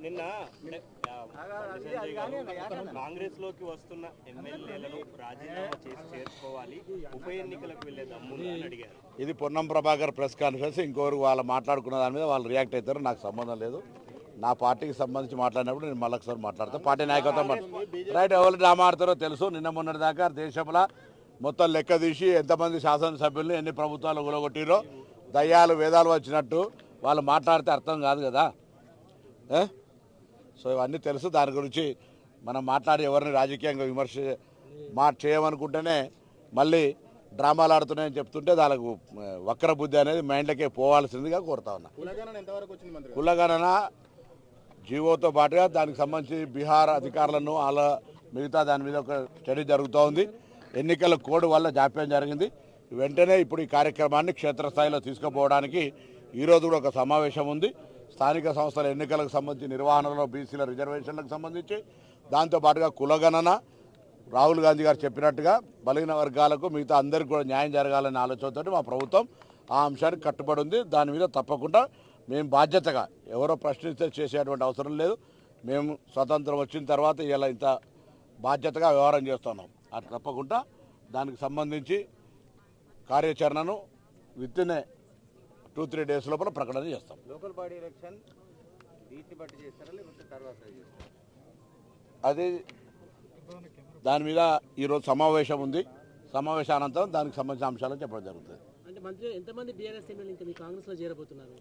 నిన్న కాంగ్రెస్ లోకి వస్తున్న ఎమ్మెల్యేలను రాజీనామా చేసి చేర్చుకోవాలి, ఉప ఎన్నికలకు వెళ్లే దమ్ముందా అని అడిగారు. ఇది పొన్నం ప్రభాకర్ ప్రెస్ కాన్ఫరెన్స్. ఇంకొకరు వాళ్ళు మాట్లాడుకున్న దాని మీద వాళ్ళు రియాక్ట్ అవుతారు. నాకు సంబంధం లేదు. నా పార్టీకి సంబంధించి మాట్లాడినప్పుడు నేను మళ్ళీ ఒకసారి మాట్లాడతాను. పార్టీ నాయకత్వం రైట్. ఎవరు డ్రామా ఆడతారో తెలుసు. నిన్న మొన్నటి దాకా దేశంలో మొత్తం లెక్క తీసి ఎంతమంది శాసనసభ్యుల్ని ఎన్ని ప్రభుత్వాలు గులగొట్టిరో దయ్యాలు వేదాలు వచ్చినట్టు వాళ్ళు మాట్లాడితే అర్థం కాదు కదా. సో ఇవన్నీ తెలుసు. దాని గురించి మనం మాట్లాడి ఎవరిని రాజకీయంగా విమర్శ చేయమనుకుంటేనే మళ్ళీ డ్రామాలు ఆడుతున్నాయని చెప్తుంటే దానికి వక్ర బుద్ధి అనేది మైండ్లకే పోవాల్సిందిగా కోరుతా ఉన్నా. కులగణన జీవోతో పాటుగా దానికి సంబంధించి బీహార్ అధికారులను వాళ్ళ మిగతా దాని మీద ఒక స్టడీ జరుగుతూ ఉంది. ఎన్నికల కోడ్ వల్ల జాప్యం జరిగింది. వెంటనే ఇప్పుడు ఈ కార్యక్రమాన్ని క్షేత్రస్థాయిలో తీసుకుపోవడానికి ఈరోజు కూడా ఒక సమావేశం ఉంది. స్థానిక సంస్థల ఎన్నికలకు సంబంధించి నిర్వహణలో బీసీల రిజర్వేషన్లకు సంబంధించి, దాంతోపాటుగా కులగణన రాహుల్ గాంధీ గారు చెప్పినట్టుగా బలహీన వర్గాలకు మిగతా అందరికీ కూడా న్యాయం జరగాలనే ఆలోచనతో మా ప్రభుత్వం ఆ అంశానికి కట్టుబడి ఉంది. దాని మీద తప్పకుండా మేము బాధ్యతగా ఎవరో ప్రశ్నిస్తే చేసేటువంటి అవసరం లేదు. మేము స్వతంత్రం వచ్చిన తర్వాత ఇలా ఇంత బాధ్యతగా వ్యవహారం చేస్తున్నాం. అది తప్పకుండా దానికి సంబంధించి కార్యాచరణను విత్-ఇన్ 2-3 డేస్ లోపల ప్రకటన చేస్తాం. లోకల్ బాడీ ఎలక్షన్ వీటిని బట్టి చేస్తారా లేకపోతే తర్వాత చేస్తారా? అది దాని మీద ఈరోజు సమావేశం ఉంది. సమావేశానంతరం దానికి సంబంధించిన అంశాలను చెప్పడం జరుగుతుంది. అంటే మంత్రి ఎంతమంది బీఆర్ఎస్ ఎమ్మెల్యేలు ఇంకా మీ కాంగ్రెస్లో చేరబోతున్నారు?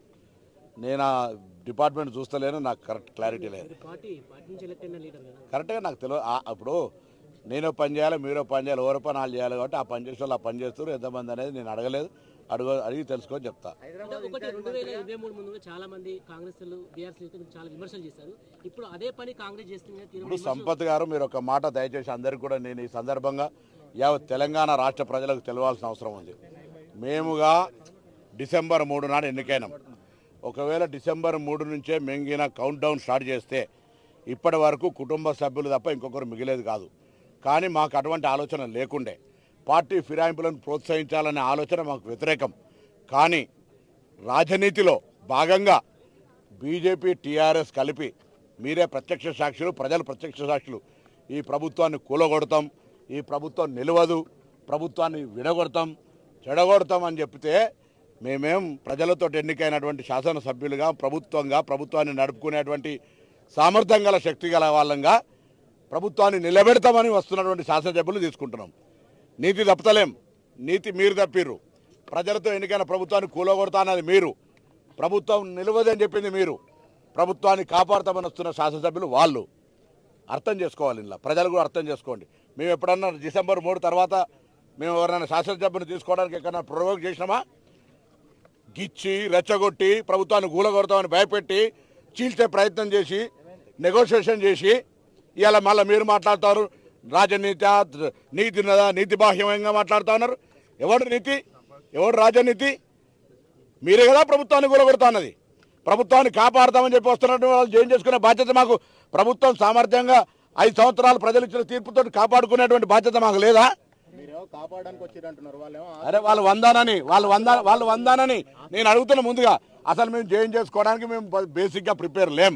నేను ఆ డిపార్ట్మెంట్ చూస్తలేను, నాకు కరెక్ట్ క్లారిటీ లేదు. పార్టీ నుంచి ఎలక్ట్ అయిన లీడర్ కదా, కరెక్ట్గా నాకు తెలియదు. అప్పుడు నేను పని చేయాలి, మీరు పని చేయాలి, ఎవరి పని వాళ్ళు చేయాలి. కాబట్టి ఆ పని చేసే వాళ్ళు ఆ పని చేస్తారు. ఎంతమంది అనేది నేను అడగలేదు. అడిగి తెలుసుకొని చెప్తా. 2023 ముందు చాలా మంది కాంగ్రెస్ బీఆర్ఎస్ చాలా విమర్శలు చేశారు. ఇప్పుడు అదే పని కాంగ్రెస్ చేస్తుంది. ఇప్పుడు సంపత్ గారు, మీరు ఒక మాట దయచేసి అందరికీ కూడా నేను ఈ సందర్భంగా యావత్ తెలంగాణ రాష్ట్ర ప్రజలకు తెలియాల్సిన అవసరం ఉంది. మేముగా డిసెంబర్ 3 నాడు ఎన్నికైనాం. ఒకవేళ డిసెంబర్ 3 నుంచే మెంగిన కౌంట్ డౌన్ స్టార్ట్ చేస్తే ఇప్పటి వరకు కుటుంబ సభ్యులు తప్ప ఇంకొకరు మిగిలేదు కాదు. కానీ మాకు అటువంటి ఆలోచన లేకుండే. పార్టీ ఫిరాయింపులను ప్రోత్సహించాలనే ఆలోచన మాకు వ్యతిరేకం. కానీ రాజనీతిలో భాగంగా బీజేపీ టీఆర్ఎస్ కలిపి, మీరే ప్రత్యక్ష సాక్షులు, ప్రజలు ప్రత్యక్ష సాక్షులు, ఈ ప్రభుత్వాన్ని కూలగొడతాం, ఈ ప్రభుత్వం నిలవదు, ప్రభుత్వాన్ని విడగొడతాం, చెడగొడతాం అని చెప్తే మేమేం ప్రజలతో ఎన్నికైనటువంటి శాసనసభ్యులుగా ప్రభుత్వాన్ని నడుపుకునేటువంటి సామర్థ్యం గల శక్తి గల వాళ్ళంగా ప్రభుత్వాన్ని నిలబెడతామని వస్తున్నటువంటి శాసనసభ్యులు తీసుకుంటున్నాం. నీతి తప్పలేం. నీతి మీరు తప్పిర్రు. ప్రజలతో ఎన్నికైన ప్రభుత్వాన్ని కూలగొడతానది మీరు, ప్రభుత్వం నిలవదని చెప్పింది మీరు, ప్రభుత్వాన్ని కాపాడతామని వస్తున్న శాసనసభ్యులు వాళ్ళు. అర్థం చేసుకోవాలి. ఇలా ప్రజలు కూడా అర్థం చేసుకోండి. మేము ఎప్పుడన్నా డిసెంబర్ 3 తర్వాత మేము ఎవరైనా శాసనసభ్యుని తీసుకోవడానికి ఎక్కడన్నా ప్రొవోక్ చేసినామా? గిచ్చి రెచ్చగొట్టి ప్రభుత్వాన్ని కూలగొడతామని భయపెట్టి చీల్చే ప్రయత్నం చేసి నెగోషియేషన్ చేసి ఇవాళ మళ్ళీ మీరు మాట్లాడుతారు రాజనీతి, నీతి బాహ్యంగా మాట్లాడుతూ ఉన్నారు. ఎవరు నీతి, ఎవరు రాజనీతి? మీరే కదా ప్రభుత్వాన్ని కూలగొడుతున్నది. ప్రభుత్వాన్ని కాపాడుతామని చెప్పి వస్తున్నటువంటి వాళ్ళు జైన్ చేసుకునే బాధ్యత మాకు, ప్రభుత్వం సామర్థ్యంగా 5 సంవత్సరాలు ప్రజలు ఇచ్చిన తీర్పుతో కాపాడుకునేటువంటి బాధ్యత మాకు లేదా? అరే వాళ్ళు వందానని నేను అడుగుతున్నా. ముందుగా అసలు మేము జాయిన్ చేసుకోవడానికి మేము బేసిక్గా ప్రిపేర్ లేం.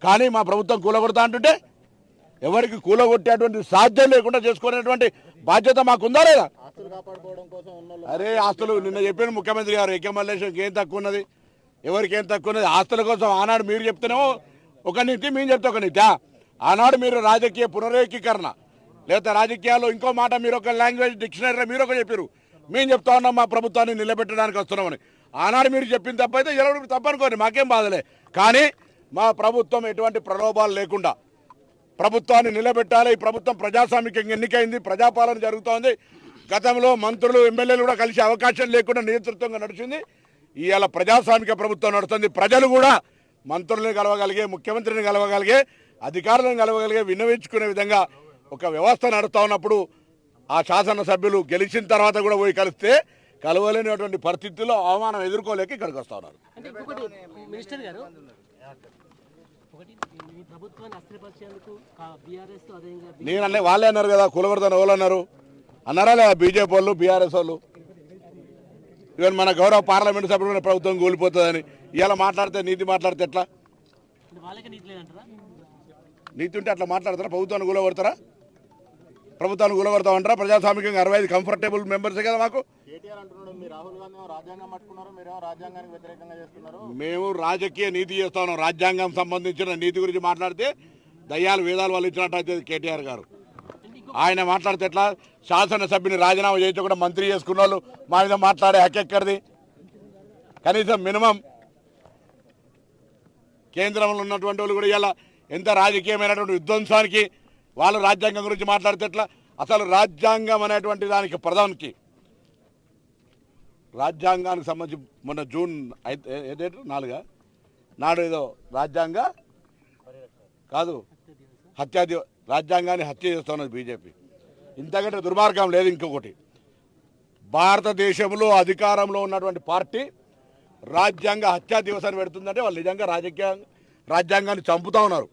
కానీ మా ప్రభుత్వం కూలగొడతా అంటుంటే ఎవరికి కూలగొట్టేటువంటి సాధ్యం లేకుండా చేసుకునేటువంటి బాధ్యత మాకుందా లేదా? అరే ఆస్తులు నిన్న చెప్పిన ముఖ్యమంత్రి గారు ఏకమల్లేశ్వరికి ఏం తక్కువ ఉన్నది, ఎవరికి ఏం తక్కువ ఉన్నది? ఆస్తుల కోసం ఆనాడు మీరు చెప్తేనేమో ఒక నీతి, మేము చెప్తే ఒక నీతి. ఆనాడు మీరు రాజకీయ పునరేకీకరణ లేదా రాజకీయాల్లో ఇంకో మాట, మీరు ఒక లాంగ్వేజ్ డిక్షనరీలో మీరు ఒక చెప్పారు, మేము చెప్తా ఉన్నాం మా ప్రభుత్వాన్ని నిలబెట్టడానికి వస్తున్నామని. ఆనాడు మీరు చెప్పిన తప్పైతే ఎవరు తప్పనుకోండి, మాకేం బాధలే. కానీ మా ప్రభుత్వం ఎటువంటి ప్రలోభాలు లేకుండా ప్రభుత్వాన్ని నిలబెట్టాలి. ఈ ప్రభుత్వం ప్రజాస్వామికంగా ఎన్నికైంది, ప్రజాపాలన జరుగుతోంది. గతంలో మంత్రులు ఎమ్మెల్యేలు కూడా కలిసే అవకాశం లేకుండా నేతృత్వంగా నడిచింది. ఇవాళ ప్రజాస్వామిక ప్రభుత్వం నడుస్తుంది. ప్రజలు కూడా మంత్రులను కలవగలిగే, ముఖ్యమంత్రిని కలవగలిగే, అధికారులను కలవగలిగే, విన్నవించుకునే విధంగా ఒక వ్యవస్థ నడుస్తూ ఉన్నప్పుడు ఆ శాసనసభ్యులు గెలిచిన తర్వాత కూడా పోయి కలిస్తే కలవలేనటువంటి పరిస్థితుల్లో అవమానం ఎదుర్కోలేక ఇక్కడికి వస్తూ ఉన్నారు. మినిస్టర్ గారు, నేను వాళ్ళే అన్నారు కదా కూలగొడతాను. ఎవరు అన్నారు? అన్నారా లేదా? బీజేపీ వాళ్ళు, బీఆర్ఎస్ వాళ్ళు. ఈవెన్ మన గౌరవ పార్లమెంటు సభ్యులు ప్రభుత్వం కూలిపోతుందని ఇలా మాట్లాడితే నీతి మాట్లాడితే ఎట్లా? అంటే వాళ్ళకే నీతి లేదంటారా? నీతి ఉంటే అట్లా మాట్లాడతారా? ప్రభుత్వాన్ని కూలగొడతారా? ప్రభుత్వాన్ని కూలగొడతామంటారా? ప్రజాస్వామికంగా 65 కంఫర్టబుల్ మెంబర్సే కదా మాకు. కేటీఆర్ అంటున్నాడు మీరు రాహుల్ గాంధీ రాజ్యాంగం పట్టుకున్నారు, మీరేమో రాజ్యాంగానికి వ్యతిరేకంగా చేస్తున్నారు. మేము రాజకీయ నీతి చేస్తాం. రాజ్యాంగం సంబంధించిన నీతి గురించి మాట్లాడితే దయ్యాలు వేదాలు వాళ్ళు ఇచ్చినట్టు అయితే కేటీఆర్ గారు. ఆయన మాట్లాడితే ఎట్లా? శాసనసభ్యుని రాజీనామా చేయించి కూడా మంత్రి చేసుకున్న వాళ్ళు మా మీద మాట్లాడే హక్కెక్కడిది? కనీసం మినిమం కేంద్రంలో ఉన్నటువంటి వాళ్ళు కూడా ఇలా ఎంత రాజకీయమైనటువంటి విధ్వంసానికి వాళ్ళు రాజ్యాంగం గురించి మాట్లాడితే ఎట్లా? అసలు రాజ్యాంగం అనేటువంటి దానికి ప్రధానికి రాజ్యాంగానికి సంబంధించి మొన్న జూన్ 4 నాడు ఏదో రాజ్యాంగ కాదు రాజ్యాంగాన్ని హత్య చేస్తున్నది బీజేపీ. ఇంతకంటే దుర్మార్గం లేదు. ఇంకొకటి, భారతదేశంలో అధికారంలో ఉన్నటువంటి పార్టీ రాజ్యాంగ హత్యా దివసాన్ని పెడుతుందంటే వాళ్ళు నిజంగా రాజ్యాంగాన్ని చంపుతా ఉన్నారు.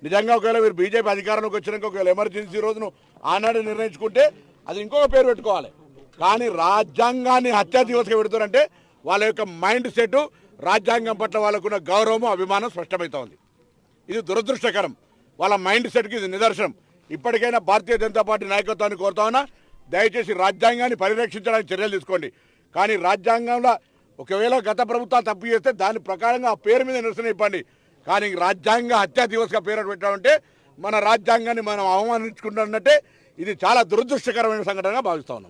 నిజంగా ఒకవేళ మీరు బీజేపీ అధికారంలోకి వచ్చినాక ఒకవేళ ఎమర్జెన్సీ రోజును ఆనాడు నిర్ణయించుకుంటే అది ఇంకొక పేరు పెట్టుకోవాలి. కానీ రాజ్యాంగాన్ని హత్యా దివసగా పెడుతారంటే వాళ్ళ యొక్క మైండ్ సెట్, రాజ్యాంగం పట్ల వాళ్ళకున్న గౌరవం, అభిమానం స్పష్టమవుతా ఉంది. ఇది దురదృష్టకరం. వాళ్ళ మైండ్ సెట్కి ఇది నిదర్శనం. ఇప్పటికైనా భారతీయ జనతా పార్టీ నాయకత్వాన్ని కోరుతా ఉన్నా, దయచేసి రాజ్యాంగాన్ని పరిరక్షించడానికి చర్యలు తీసుకోండి. కానీ రాజ్యాంగంలో ఒకవేళ గత ప్రభుత్వాలు తప్పు చేస్తే దాని ప్రకారంగా ఆ పేరు మీద నిరసన ఇవ్వండి. కానీ రాజ్యాంగ హత్యా దివస్గా పేరు పెట్టామంటే మన రాజ్యాంగాన్ని మనం అవమానించుకుంటున్నట్టే. ఇది చాలా దురదృష్టకరమైన సంఘటనగా భావిస్తా ఉన్నాం.